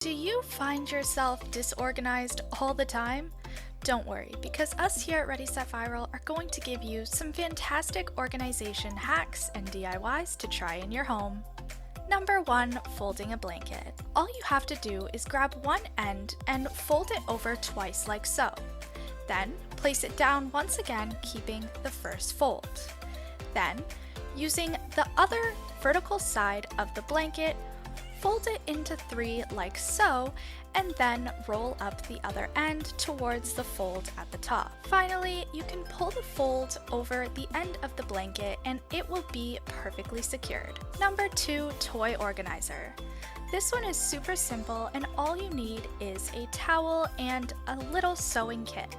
Do you find yourself disorganized all the time? Don't worry, because us here at Ready Set Viral are going to give you some fantastic organization hacks and DIYs to try in your home. Number 1, folding a blanket. All you have to do is grab one end and fold it over twice like so. Then, place it down once again, keeping the first fold. Then, using the other vertical side of the blanket, fold it into 3 like so, and then roll up the other end towards the fold at the top. Finally, you can pull the fold over the end of the blanket and it will be perfectly secured. Number 2, toy organizer. This one is super simple and all you need is a towel and a little sewing kit.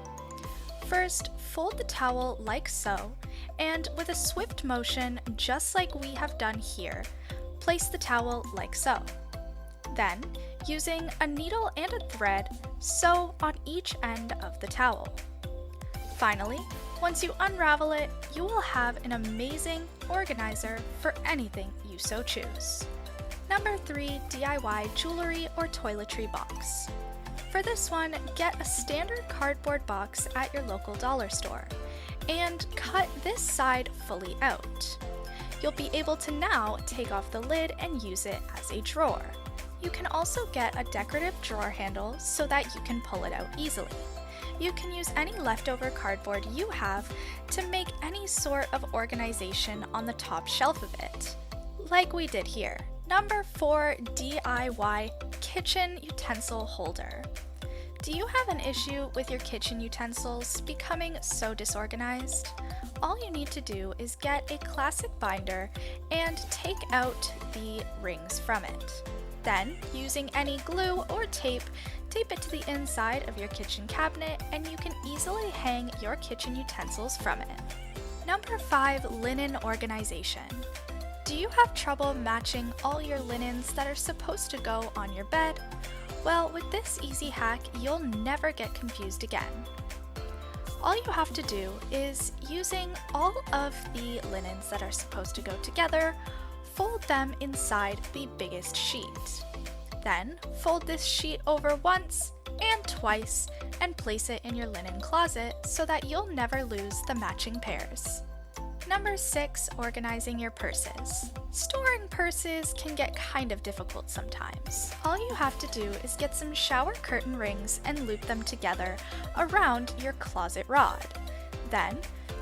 First, fold the towel like so, and with a swift motion, just like we have done here, place the towel like so. Then, using a needle and a thread, sew on each end of the towel. Finally, once you unravel it, you will have an amazing organizer for anything you so choose. Number 3, DIY jewelry or toiletry box. For this one, get a standard cardboard box at your local dollar store and cut this side fully out. You'll be able to now take off the lid and use it as a drawer. You can also get a decorative drawer handle so that you can pull it out easily. You can use any leftover cardboard you have to make any sort of organization on the top shelf of it, like we did here. Number 4, DIY kitchen utensil holder. Do you have an issue with your kitchen utensils becoming so disorganized? All you need to do is get a classic binder and take out the rings from it. Then, using any glue or tape it to the inside of your kitchen cabinet and you can easily hang your kitchen utensils from it. Number 5, linen organization. Do you have trouble matching all your linens that are supposed to go on your bed? Well, with this easy hack, you'll never get confused again. All you have to do is, using all of the linens that are supposed to go together, fold them inside the biggest sheet. Then, fold this sheet over once and twice and place it in your linen closet so that you'll never lose the matching pairs. Number 6, organizing your purses. Storing purses can get kind of difficult sometimes. All you have to do is get some shower curtain rings and loop them together around your closet rod. Then,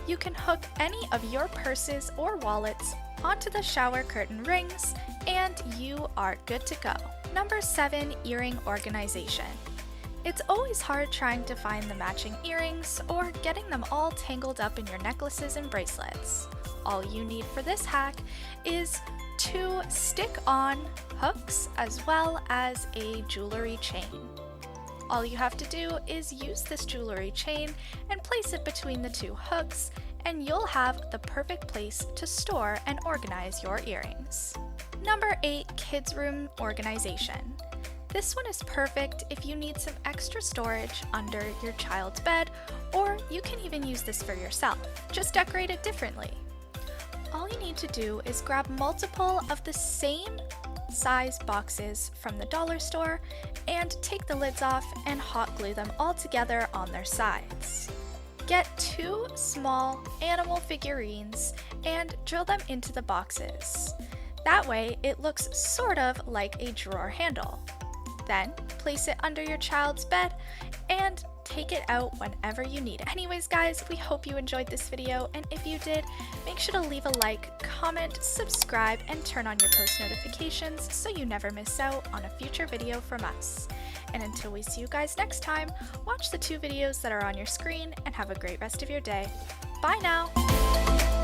you can hook any of your purses or wallets onto the shower curtain rings and you are good to go. Number 7, earring organization. It's always hard trying to find the matching earrings or getting them all tangled up in your necklaces and bracelets. All you need for this hack is 2 stick-on hooks as well as a jewelry chain. All you have to do is use this jewelry chain and place it between the 2 hooks and you'll have the perfect place to store and organize your earrings. Number 8, kids' room organization. This one is perfect if you need some extra storage under your child's bed, or you can even use this for yourself. Just decorate it differently. All you need to do is grab multiple of the same size boxes from the dollar store and take the lids off and hot glue them all together on their sides. Get 2 small animal figurines and drill them into the boxes. That way it looks sort of like a drawer handle. Then, place it under your child's bed and take it out whenever you need. Anyways guys, we hope you enjoyed this video, and if you did, make sure to leave a like, comment, subscribe, and turn on your post notifications so you never miss out on a future video from us. And until we see you guys next time, watch the 2 videos that are on your screen and have a great rest of your day. Bye now!